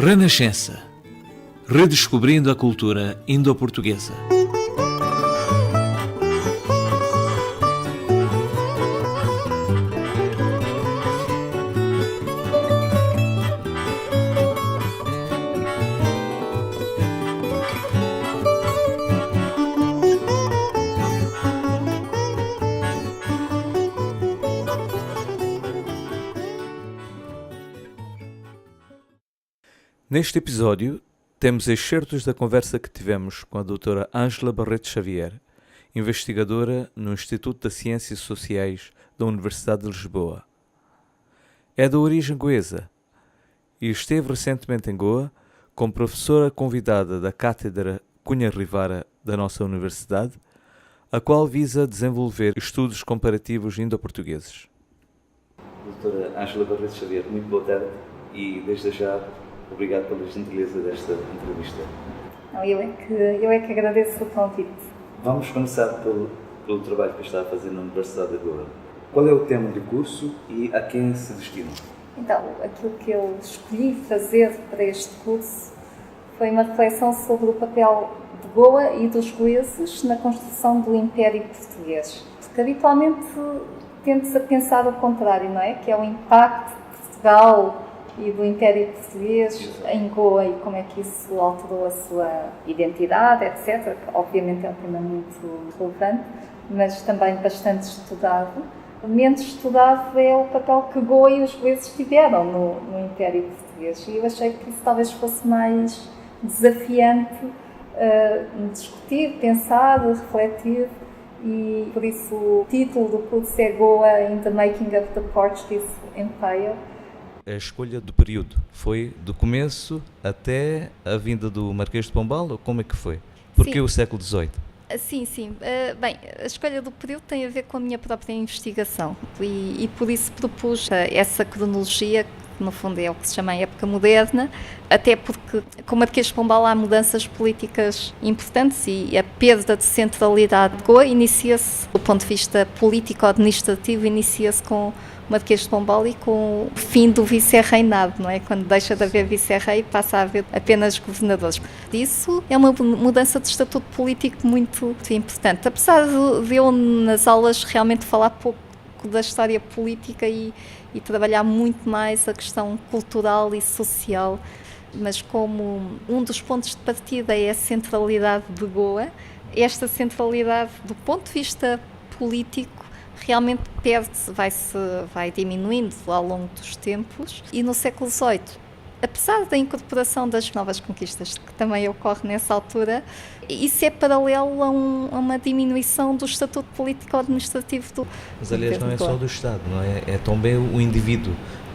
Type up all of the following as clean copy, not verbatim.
Renascença. Redescobrindo a cultura indo-portuguesa. Neste episódio, temos excertos da conversa que tivemos com a doutora Ângela Barreto Xavier, investigadora no Instituto de Ciências Sociais da Universidade de Lisboa. É de origem goesa e esteve recentemente em Goa como professora convidada da Cátedra Cunha Rivara da nossa universidade, a qual visa desenvolver estudos comparativos indo-portugueses. Doutora Ângela Barreto Xavier, muito boa tarde e desde já obrigado pela gentileza desta entrevista. Eu é que agradeço o convite. Vamos começar pelo trabalho que está a fazer na Universidade de Goa. Qual é o tema do curso e a quem se destina? Então, aquilo que eu escolhi fazer para este curso foi uma reflexão sobre o papel de Goa e dos goeses na construção do Império Português. Porque habitualmente tende-se a pensar o contrário, não é? Que é o impacto de Portugal e do Império Português em Goa e como é que isso alterou a sua identidade, etc. Obviamente é um tema muito relevante, mas também bastante estudado. Menos estudado é o papel que Goa e os goeses tiveram no Império Português. E eu achei que isso talvez fosse mais desafiante discutir, pensar, refletir. E por isso o título do curso é Goa in the Making of the Portuguese Empire. A escolha do período foi do começo até a vinda do Marquês de Pombal, ou como é que foi? Porquê o século XVIII? Sim. Bem, a escolha do período tem a ver com a minha própria investigação e por isso propus essa cronologia, que no fundo é o que se chama a época moderna, até porque com o Marquês de Pombal há mudanças políticas importantes e a perda de centralidade de Goa inicia-se, do ponto de vista político-administrativo, inicia-se com Marquês de Pombal e com o fim do vice-reinado, não é? Quando deixa de haver vice-rei, passa a haver apenas governadores. Isso é uma mudança de estatuto político muito importante. Apesar de eu, nas aulas, realmente falar pouco da história política e trabalhar muito mais a questão cultural e social, mas como um dos pontos de partida é a centralidade de Goa, esta centralidade, do ponto de vista político, realmente perde-se, vai diminuindo ao longo dos tempos. E no século XVIII, apesar da incorporação das novas conquistas, que também ocorre nessa altura, isso é paralelo a uma diminuição do estatuto político-administrativo do Mas aliás não é só do Estado, não é? É também o indivíduo,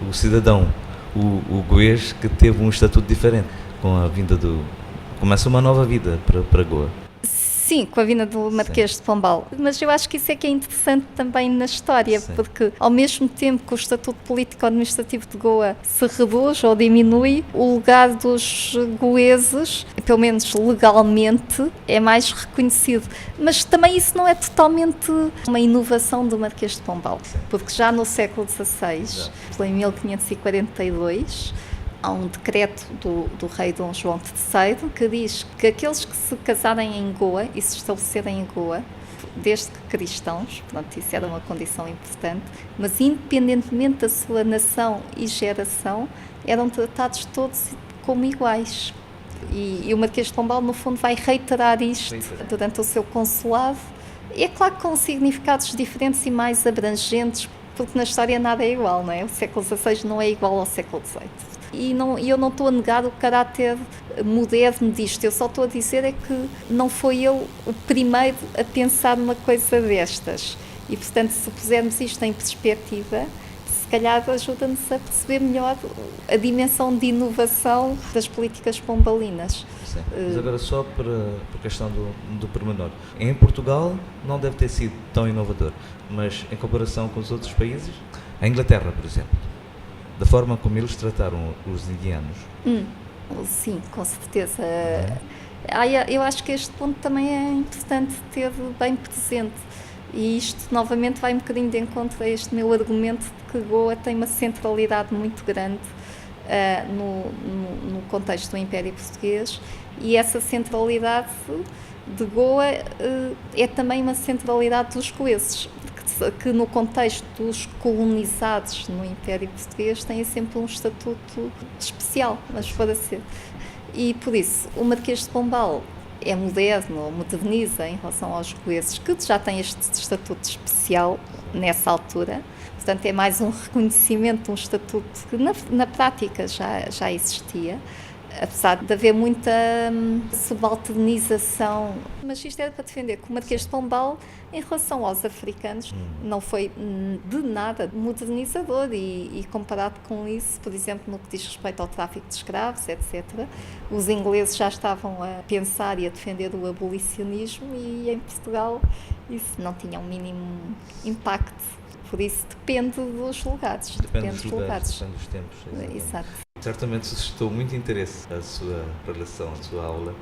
o cidadão, o goês que teve um estatuto diferente com a vinda começa uma nova vida para Goa. Sim, com a vinda do Marquês de Pombal. Mas eu acho que isso é que é interessante também na história, porque ao mesmo tempo que o estatuto político-administrativo de Goa se reduz ou diminui, o lugar dos goeses, pelo menos legalmente, é mais reconhecido. Mas também isso não é totalmente uma inovação do Marquês de Pombal, porque já no século XVI, em 1542, há um decreto do rei Dom João III que diz que aqueles que se casarem em Goa e se estabelecerem em Goa, desde que cristãos, portanto isso era uma condição importante, mas independentemente da sua nação e geração, eram tratados todos como iguais. E o Marquês de Pombal, no fundo, vai reiterar isto durante o seu consulado. E é claro que com significados diferentes e mais abrangentes, porque na história nada é igual, não é? O século XVI não é igual ao século XVIII. E eu não estou a negar o caráter moderno disto, eu só estou a dizer é que não foi ele o primeiro a pensar numa coisa destas. E, portanto, se pusermos isto em perspectiva, se calhar ajuda-nos a perceber melhor a dimensão de inovação das políticas pombalinas. Sim. Mas agora só por questão do pormenor. Em Portugal não deve ter sido tão inovador, mas em comparação com os outros países, a Inglaterra, por exemplo, da forma como eles trataram os indianos. Sim, com certeza. Eu acho que este ponto também é importante ter bem presente. E isto, novamente, vai um bocadinho de encontro a este meu argumento de que Goa tem uma centralidade muito grande no contexto do Império Português, e essa centralidade de Goa é também uma centralidade dos goeses, que no contexto dos colonizados no Império Português têm sempre um estatuto especial, mas para ser. E por isso, o Marquês de Pombal é moderno, ou moderniza em relação aos goeses, que já têm este estatuto especial nessa altura. Portanto, é mais um reconhecimento de um estatuto que na prática já existia, apesar de haver muita subalternização. Mas isto era para defender que o Marquês de Pombal, em relação aos africanos, não foi de nada modernizador, e comparado com isso, por exemplo, no que diz respeito ao tráfico de escravos, etc., os ingleses já estavam a pensar e a defender o abolicionismo, e em Portugal isso não tinha um mínimo impacto. Por isso depende dos lugares. Depende dos lugares, depende dos tempos. Exatamente. Exato. Certamente suscitou muito interesse a sua relação, a sua aula.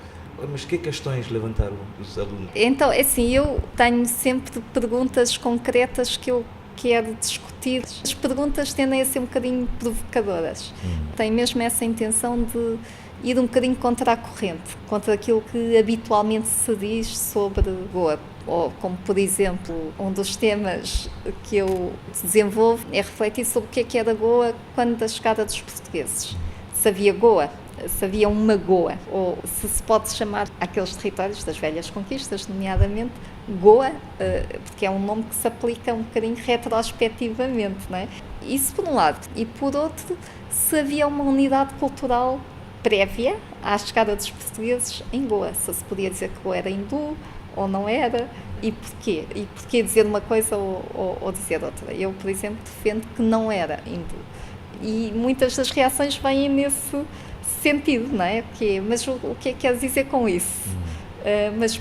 Mas que questões levantaram os alunos? Então, assim, eu tenho sempre perguntas concretas que eu quero discutir. As perguntas tendem a ser um bocadinho provocadoras. Tenho mesmo essa intenção de ir um bocadinho contra a corrente, contra aquilo que habitualmente se diz sobre Goa. Ou, como por exemplo, um dos temas que eu desenvolvo é refletir sobre o que era Goa quando da chegada dos portugueses. Se havia Goa, se havia uma Goa, ou se pode chamar aqueles territórios das velhas conquistas, nomeadamente Goa, porque é um nome que se aplica um bocadinho retrospectivamente, não é? Isso por um lado. E por outro, se havia uma unidade cultural prévia à chegada dos portugueses em Goa, se podia dizer que Goa era hindu ou não era, e porquê? E porquê dizer uma coisa ou dizer outra? Eu, por exemplo, defendo que não era hindu. E muitas das reações vêm nesse sentido, não é? Mas o que é que quer dizer com isso? Mas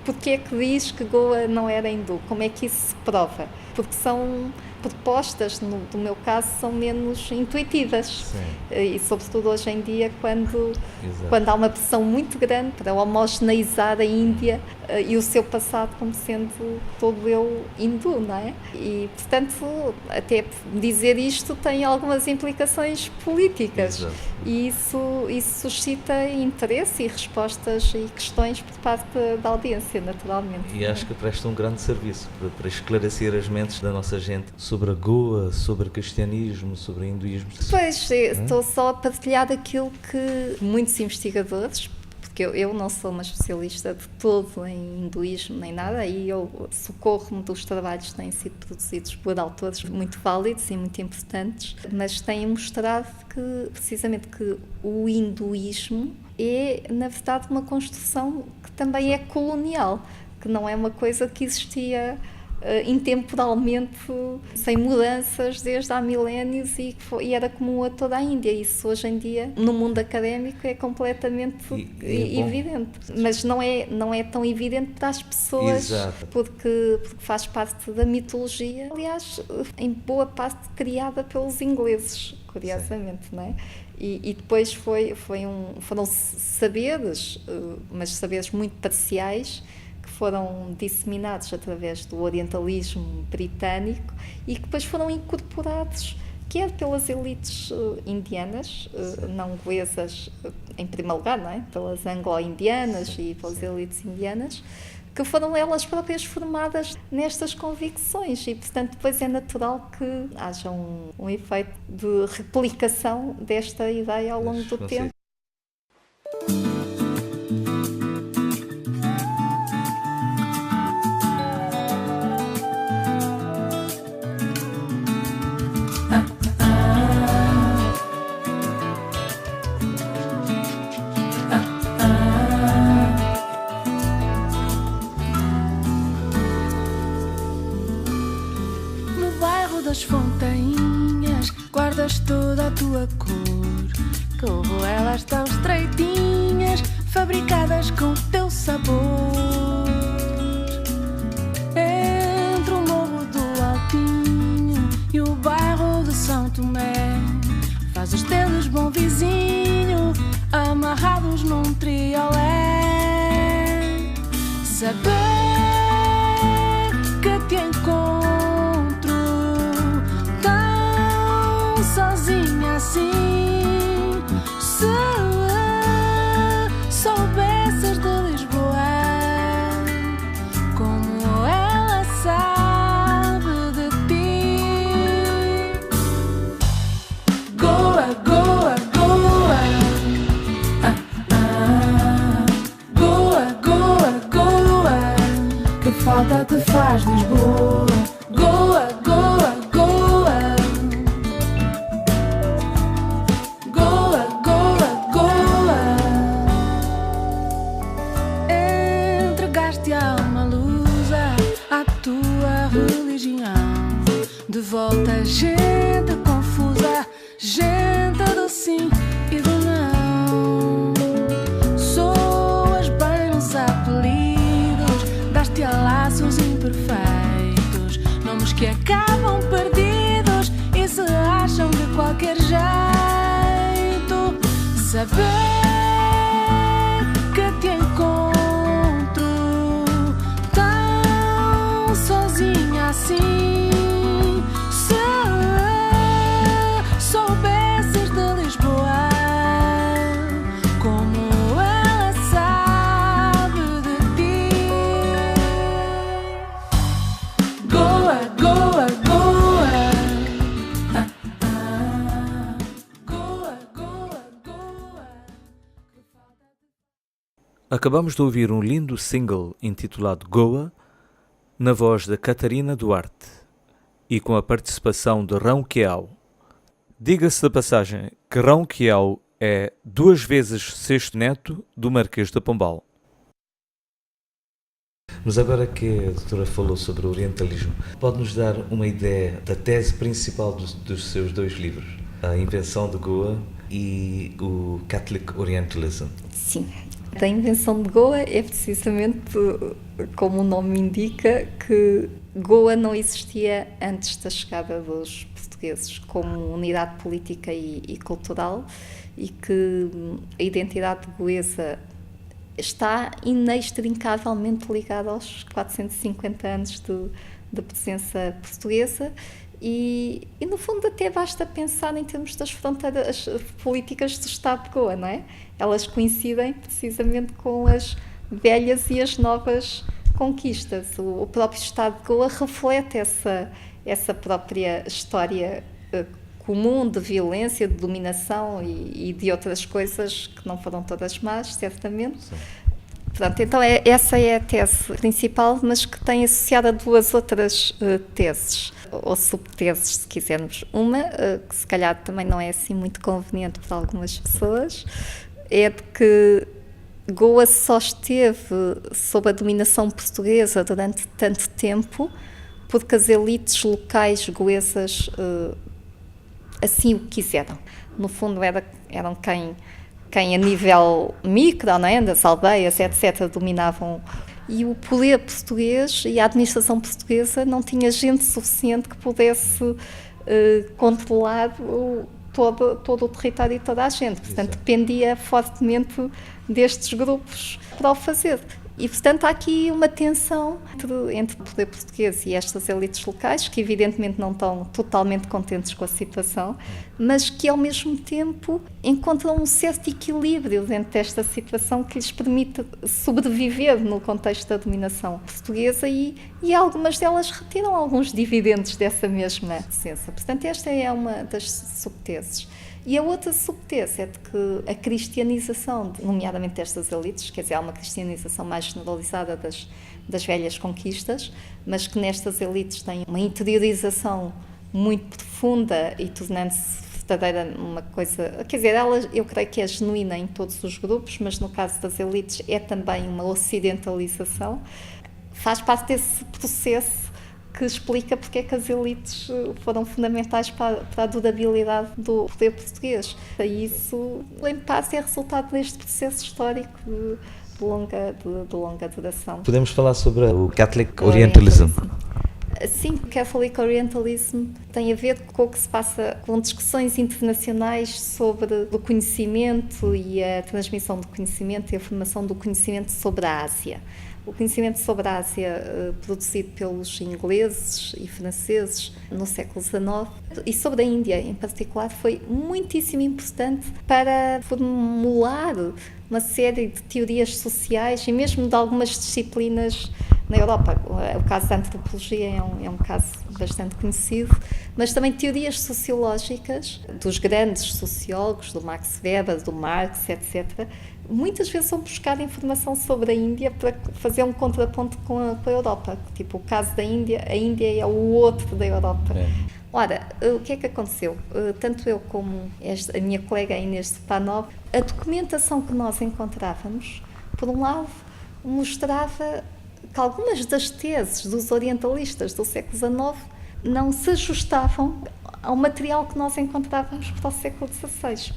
porquê é que diz que Goa não era hindu? Como é que isso se prova? Porque são propostas, no meu caso, são menos intuitivas. Sim. E sobretudo hoje em dia, quando há uma pressão muito grande para homogeneizar a Índia e o seu passado como sendo todo ele hindu, não é? E, portanto, até dizer isto tem algumas implicações políticas. Exato. E isso suscita interesse e respostas e questões por parte da audiência, naturalmente. E acho que presta um grande serviço para esclarecer as mentes da nossa gente sobre a Goa, sobre o cristianismo, sobre o hinduísmo. Pois, estou só a partilhar aquilo que muitos investigadores, porque eu não sou uma especialista de todo em hinduísmo nem nada, e eu socorro-me dos trabalhos que têm sido produzidos por autores muito válidos e muito importantes, mas têm mostrado que, precisamente, que o hinduísmo é, na verdade, uma construção que também é colonial, que não é uma coisa que existia intemporalmente, sem mudanças desde há milénios, e era comum a toda a Índia. Isso hoje em dia no mundo académico é completamente evidente, mas não é tão evidente para as pessoas. Exato. Porque faz parte da mitologia, aliás, em boa parte criada pelos ingleses, curiosamente. Sim. Não é? E depois foram saberes, mas saberes muito parciais, que foram disseminados através do orientalismo britânico e que depois foram incorporados, quer pelas elites indianas, não goesas em primeiro lugar, não é? Pelas anglo-indianas e pelas elites indianas, que foram elas próprias formadas nestas convicções, e portanto depois é natural que haja um efeito de replicação desta ideia ao longo do tempo. Das fontainhas, guardas toda a tua cor, como elas tão estreitinhas, fabricadas com o teu sabor. Entre o morro do Altinho e o bairro de São Tomé, fazes deles bom vizinho, amarrados num triolé. Saber que te encontro sozinha assim, falta te faz Lisboa. Goa, Goa, Goa. Goa, Goa, Goa. Entregaste a uma lusa à tua religião. De volta gente confusa, gente do sim e do não. Soas bem nos apelidos, daste a laços imperfeitos, nomes que acabam perdidos e se acham de qualquer jeito. Saber que te encontro tão sozinha assim. Acabamos de ouvir um lindo single intitulado Goa, na voz da Catarina Duarte e com a participação de Rão Quiao. Diga-se da passagem que Rão Quiao é 2 vezes sexto neto do Marquês de Pombal. Mas agora que a doutora falou sobre o orientalismo, pode-nos dar uma ideia da tese principal dos seus 2 livros, A Invenção de Goa e o Catholic Orientalism? Sim. A invenção de Goa é precisamente, como o nome indica, que Goa não existia antes da chegada dos portugueses como unidade política e cultural, e que a identidade goesa está inextricavelmente ligada aos 450 anos de presença portuguesa. E, no fundo, até basta pensar em termos das fronteiras políticas do Estado de Goa, não é? Elas coincidem precisamente com as velhas e as novas conquistas. O próprio Estado de Goa reflete essa própria história comum de violência, de dominação e de outras coisas que não foram todas más, certamente. Sim. Pronto, então essa é a tese principal, mas que tem associada 2 outras teses, ou subteses, se quisermos. Uma, que se calhar também não é assim muito conveniente para algumas pessoas, é de que Goa só esteve sob a dominação portuguesa durante tanto tempo porque as elites locais goesas assim o quiseram. No fundo, eram quem a nível micro, não é? Das aldeias, etc., dominavam. E o poder português e a administração portuguesa não tinha gente suficiente que pudesse controlar todo o território e toda a gente. Portanto, dependia fortemente destes grupos para o fazer. E, portanto, há aqui uma tensão entre o poder português e estas elites locais, que evidentemente não estão totalmente contentes com a situação, mas que, ao mesmo tempo, encontram um certo equilíbrio dentro desta situação que lhes permite sobreviver no contexto da dominação portuguesa e algumas delas retiram alguns dividendos dessa mesma presença. Portanto, esta é uma das subteses. E a outra subtese é de que a cristianização, nomeadamente destas elites, quer dizer, há uma cristianização mais generalizada das velhas conquistas, mas que nestas elites tem uma interiorização muito profunda e tornando-se verdadeira uma coisa... Quer dizer, eu creio que é genuína em todos os grupos, mas no caso das elites é também uma ocidentalização. Faz parte desse processo que explica porque é que as elites foram fundamentais para a durabilidade do poder português. E isso, em parte, é resultado deste processo histórico de longa duração. Podemos falar sobre o Catholic Orientalism? Sim, o Catholic Orientalism tem a ver com o que se passa com discussões internacionais sobre o conhecimento e a transmissão do conhecimento e a formação do conhecimento sobre a Ásia. O conhecimento sobre a Ásia produzido pelos ingleses e franceses no século XIX e sobre a Índia em particular foi muitíssimo importante para formular uma série de teorias sociais e mesmo de algumas disciplinas na Europa. O caso da antropologia é um caso bastante conhecido, mas também teorias sociológicas dos grandes sociólogos, do Max Weber, do Marx, etc., muitas vezes vão buscar informação sobre a Índia para fazer um contraponto com a Europa. Tipo, o caso da Índia, a Índia é o outro da Europa. Ora, o que é que aconteceu? Tanto eu como a minha colega Inês Stepanov, a documentação que nós encontrávamos, por um lado, mostrava que algumas das teses dos orientalistas do século XIX não se ajustavam ao material que nós encontrávamos para o século XVI.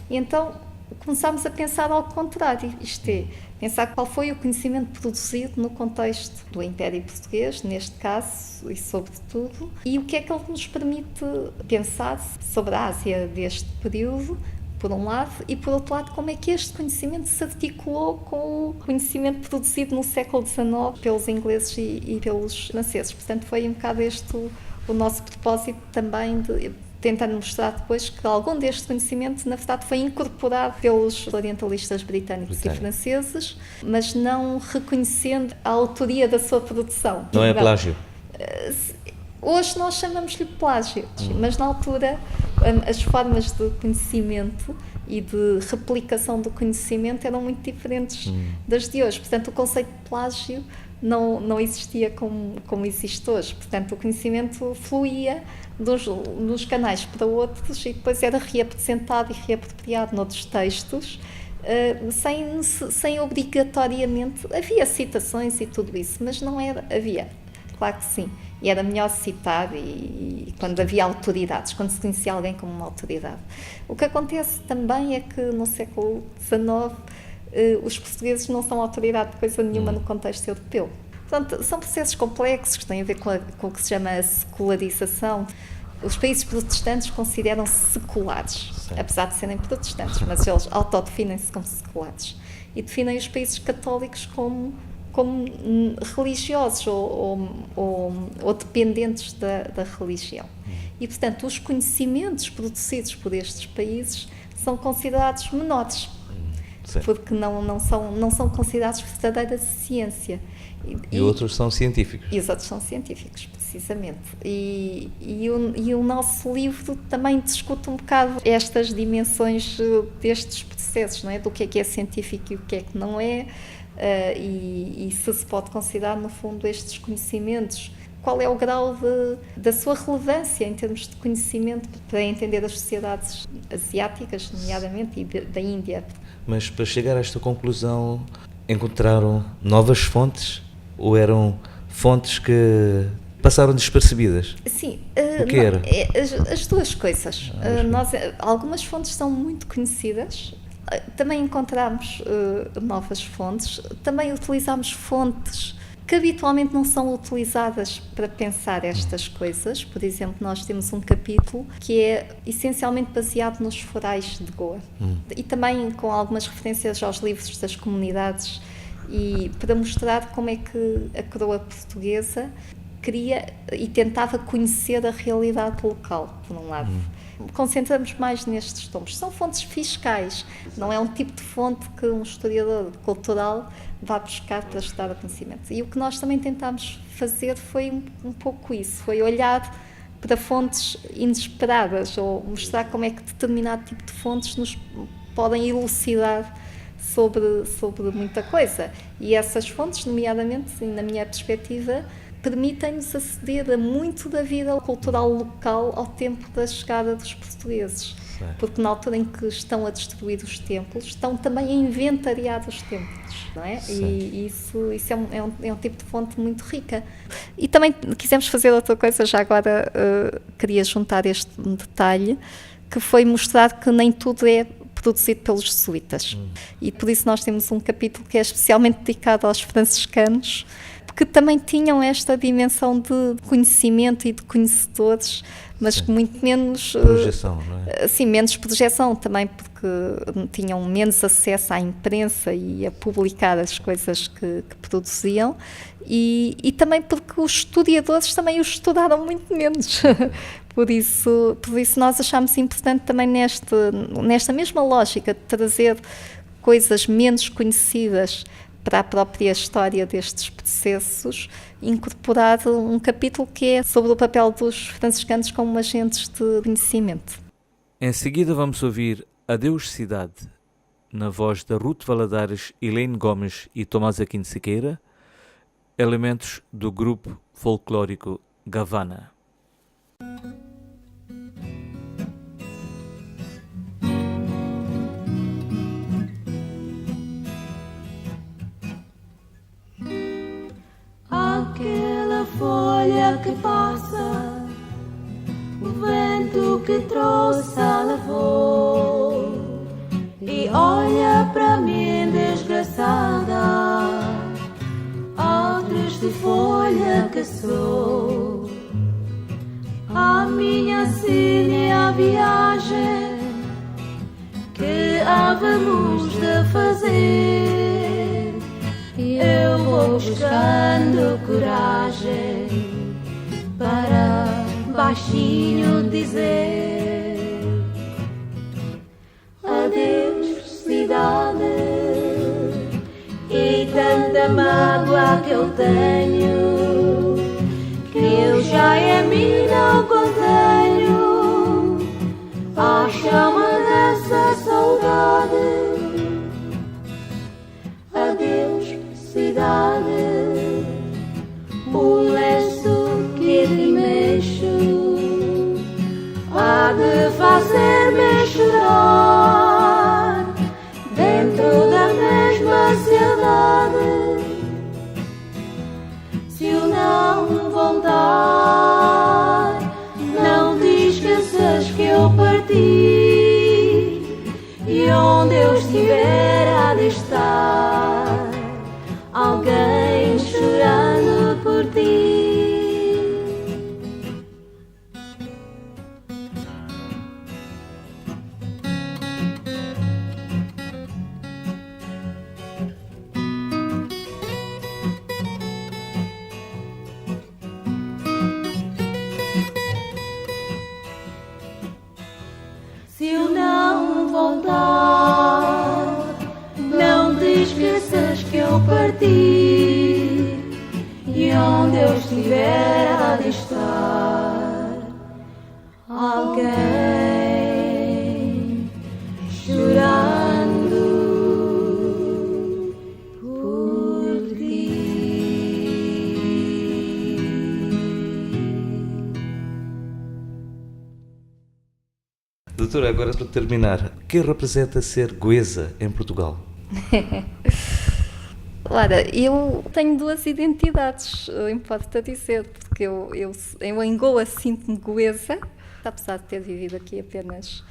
E então começámos a pensar ao contrário, isto é, pensar qual foi o conhecimento produzido no contexto do Império Português, neste caso, e sobretudo, e o que é que ele nos permite pensar sobre a Ásia deste período, por um lado, e por outro lado, como é que este conhecimento se articulou com o conhecimento produzido no século XIX pelos ingleses e pelos franceses. Portanto, foi um bocado este o nosso propósito também de tentando mostrar depois que algum deste conhecimento, na verdade, foi incorporado pelos orientalistas britânicos e franceses, mas não reconhecendo a autoria da sua produção. Não é plágio? Hoje nós chamamos-lhe plágio, mas na altura as formas de conhecimento e de replicação do conhecimento eram muito diferentes das de hoje. Portanto, o conceito de plágio não existia como existe hoje. Portanto, o conhecimento fluía dos canais para outros e depois era reapresentado e reapropriado noutros textos, sem obrigatoriamente... Havia citações e tudo isso, mas não era... Havia, claro que sim. E era melhor citar e quando havia autoridades, quando se conhecia alguém como uma autoridade. O que acontece também é que no século XIX os portugueses não são autoridade de coisa nenhuma no contexto europeu. Portanto, são processos complexos que têm a ver com o que se chama a secularização. Os países protestantes consideram-se seculares, apesar de serem protestantes, mas eles autodefinem-se como seculares. E definem os países católicos como religiosos ou dependentes da religião. E, portanto, os conhecimentos produzidos por estes países são considerados menores, porque não são considerados verdadeira ciência. E outros são científicos. E os outros são científicos, precisamente. E o nosso livro também discute um bocado estas dimensões destes processos, não é? Do que é científico e o que é que não é. E se pode considerar, no fundo, estes conhecimentos, qual é o grau da sua relevância em termos de conhecimento para entender as sociedades asiáticas, nomeadamente, e da Índia. Mas para chegar a esta conclusão, encontraram novas fontes ou eram fontes que passaram despercebidas? Sim. O que era? As duas coisas. Algumas fontes são muito conhecidas. Também encontramos novas fontes, também utilizamos fontes que habitualmente não são utilizadas para pensar estas coisas. Por exemplo, nós temos um capítulo que é essencialmente baseado nos forais de Goa e também com algumas referências aos livros das comunidades e para mostrar como é que a coroa portuguesa queria e tentava conhecer a realidade local, por um lado. Concentramos mais nestes tomos. São fontes fiscais, não é um tipo de fonte que um historiador cultural vá buscar para estudar o conhecimento. E o que nós também tentámos fazer foi um pouco isso, foi olhar para fontes inesperadas ou mostrar como é que determinado tipo de fontes nos podem elucidar sobre muita coisa. E essas fontes, nomeadamente, na minha perspectiva, permitem-nos aceder a muito da vida cultural local ao tempo da chegada dos portugueses. Porque na altura em que estão a destruir os templos, estão também a inventariar os templos, não é? E isso é um tipo de fonte muito rica. E também quisemos fazer outra coisa, já agora queria juntar este detalhe, que foi mostrar que nem tudo é produzido pelos jesuítas. E por isso nós temos um capítulo que é especialmente dedicado aos franciscanos, que também tinham esta dimensão de conhecimento e de conhecedores, mas muito menos... Projeção, não é? Sim, menos projeção também, porque tinham menos acesso à imprensa e a publicar as coisas que produziam, e também porque os historiadores também os estudaram muito menos. Por isso nós achámos importante também nesta mesma lógica de trazer coisas menos conhecidas para a própria história destes processos, incorporar um capítulo que é sobre o papel dos franciscanos como agentes de conhecimento. Em seguida vamos ouvir Adeus Cidade, na voz da Ruth Valadares, Elaine Gomes e Tomás Aquino Siqueira, elementos do grupo folclórico Gavana. Aquela folha que passa, o vento que trouxe a levou, e olha para mim desgraçada, ó triste folha que sou. A minha sina é a viagem que havemos de fazer, eu vou buscando coragem para baixinho dizer adeus cidade, e tanta mágoa que eu tenho, que eu já em mim não contenho a chama dessa saudade. Adeus cidade, o lenço que te mexo há de fazer-me chorar dentro da mesma cidade. Se eu não voltar, não te esqueças que eu parti, e onde eu estiver há de estar alguém chorando por ti. Se eu não voltar, não te esqueças que eu parti, e onde eu estiver há de estar alguém chorando por ti. Doutora, agora para terminar, o que representa ser goesa em Portugal? Ora, eu tenho duas identidades, importa dizer, porque eu em Goa sinto-me goesa, apesar de ter vivido aqui apenas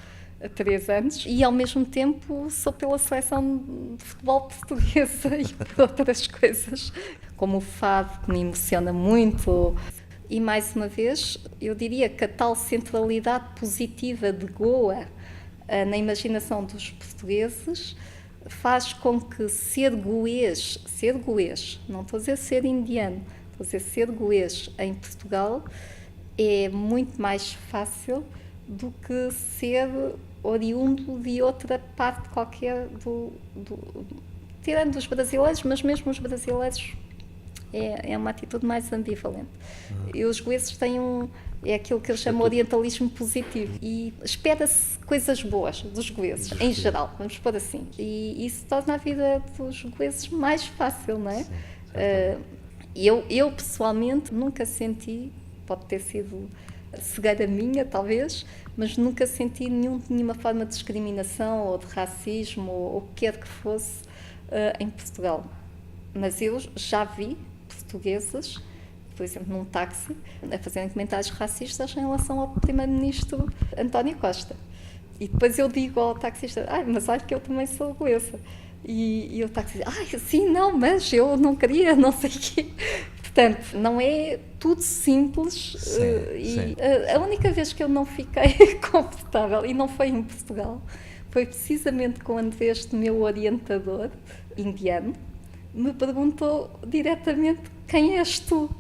há 3 anos, e ao mesmo tempo sou pela seleção de futebol portuguesa e por outras coisas, como o fado, que me emociona muito. E mais uma vez, eu diria que a tal centralidade positiva de Goa na imaginação dos portugueses faz com que ser goês, não estou a dizer ser indiano, estou a dizer ser goês em Portugal é muito mais fácil do que ser oriundo de outra parte qualquer, tirando os brasileiros, mas mesmo os brasileiros é uma atitude mais ambivalente. E os goeses têm é aquilo que eu chamo de orientalismo positivo, e espera-se coisas boas dos goeses, em geral, vamos pôr assim, e isso torna a vida dos goeses mais fácil, não é? Sim, eu pessoalmente nunca senti, pode ter sido cegueira minha talvez, mas nunca senti nenhuma forma de discriminação ou de racismo ou o que quer que fosse em Portugal. Mas eu já vi portuguesas, por exemplo, num táxi, a fazerem comentários racistas em relação ao primeiro-ministro António Costa. E depois eu digo ao taxista, mas olha que eu também sou goesa. E o taxista, sim, não, mas eu não queria, não sei o quê. Portanto, não é tudo simples. Sim. A única vez que eu não fiquei confortável, e não foi em Portugal, foi precisamente quando este meu orientador indiano me perguntou diretamente: quem és tu?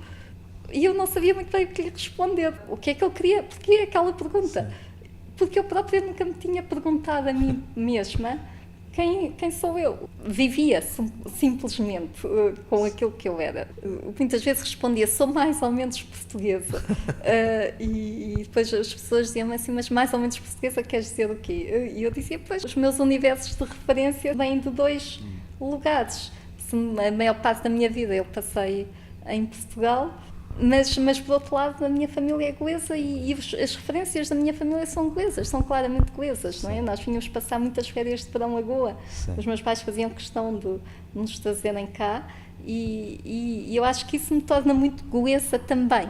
E eu não sabia muito bem o que lhe responder. O que é que eu queria? Porque é aquela pergunta. Sim. Porque eu própria nunca me tinha perguntado a mim mesma quem sou eu? Vivia simplesmente com aquilo que eu era. Muitas vezes respondia, sou mais ou menos portuguesa. E depois as pessoas diziam assim, mas mais ou menos portuguesa queres dizer o quê? E eu dizia, pois, os meus universos de referência vêm de 2 lugares. A maior parte da minha vida eu passei em Portugal, mas por outro lado a minha família é goesa e as referências da minha família são goesas, são claramente goesas, não é? Nós vínhamos passar muitas férias de verão a Goa. Sim. Os meus pais faziam questão de nos trazerem cá e eu acho que isso me torna muito goesa também,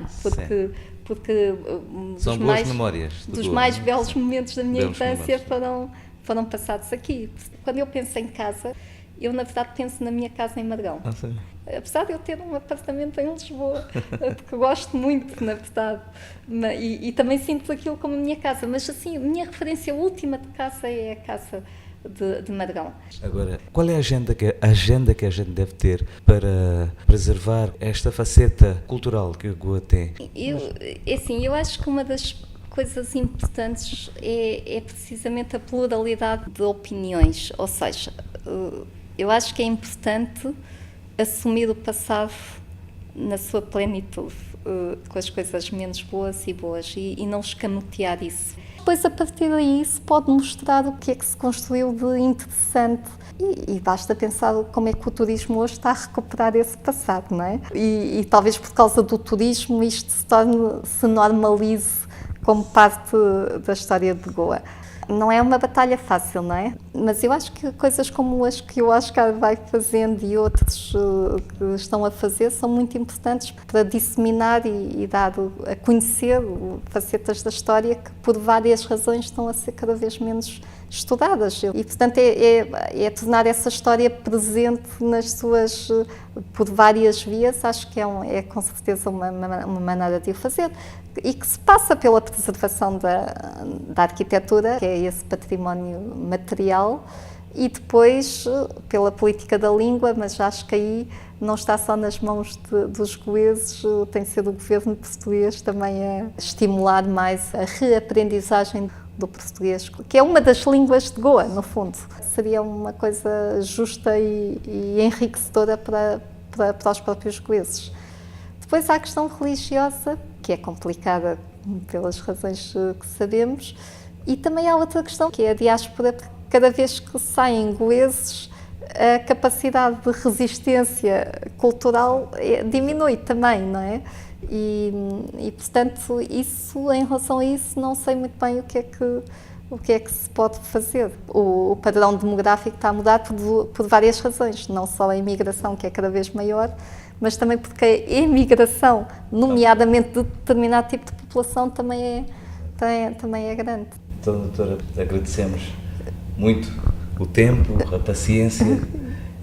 porque são boas memórias dos mais belos momentos da minha infância foram passados aqui. Quando eu penso em casa, eu na verdade penso na minha casa em Madrão. Apesar de eu ter um apartamento em Lisboa, porque gosto muito, na verdade, e também sinto aquilo como a minha casa, mas assim, a minha referência última de casa é a casa de Madrão. Agora, qual é a agenda que a gente deve ter para preservar esta faceta cultural que a Goa tem? Eu acho que uma das coisas importantes é precisamente a pluralidade de opiniões, ou seja, eu acho que é importante assumir o passado na sua plenitude, com as coisas menos boas e boas, e não escamotear isso. Depois, a partir daí, se pode mostrar o que é que se construiu de interessante e basta pensar como é que o turismo hoje está a recuperar esse passado, não é? E talvez por causa do turismo isto se normalize como parte da história de Goa. Não é uma batalha fácil, não é? Mas eu acho que coisas como as que o Oscar vai fazendo e outros que estão a fazer são muito importantes para disseminar e dar a conhecer facetas da história que, por várias razões, estão a ser cada vez menos estudadas. E, portanto, é tornar essa história presente nas suas, por várias vias, acho que é com certeza uma maneira de o fazer. E que se passa pela preservação da arquitetura, que é esse património material, e depois pela política da língua, mas acho que aí não está só nas mãos dos goeses, tem sido o governo português também a estimular mais a reaprendizagem do português, que é uma das línguas de Goa, no fundo. Seria uma coisa justa e enriquecedora para os próprios goeses. Depois há a questão religiosa, que é complicada pelas razões que sabemos, e também há outra questão, que é a diáspora. Cada vez que saem goeses, a capacidade de resistência cultural diminui também, não é? E portanto, em relação a isso, não sei muito bem o que é que se pode fazer. O padrão demográfico está a mudar por várias razões, não só a imigração, que é cada vez maior, mas também porque a emigração, nomeadamente de determinado tipo de população, também é grande. Então, doutora, agradecemos muito o tempo, a paciência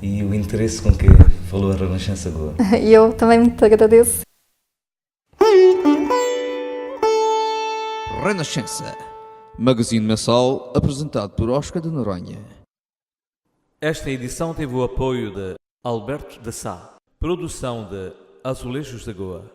e o interesse com que falou a Renascença Goa. E eu também muito agradeço. Renascença, magazine mensal apresentado por Oscar de Noronha. Esta edição teve o apoio de Alberto da Sá, produção de Azulejos da Goa.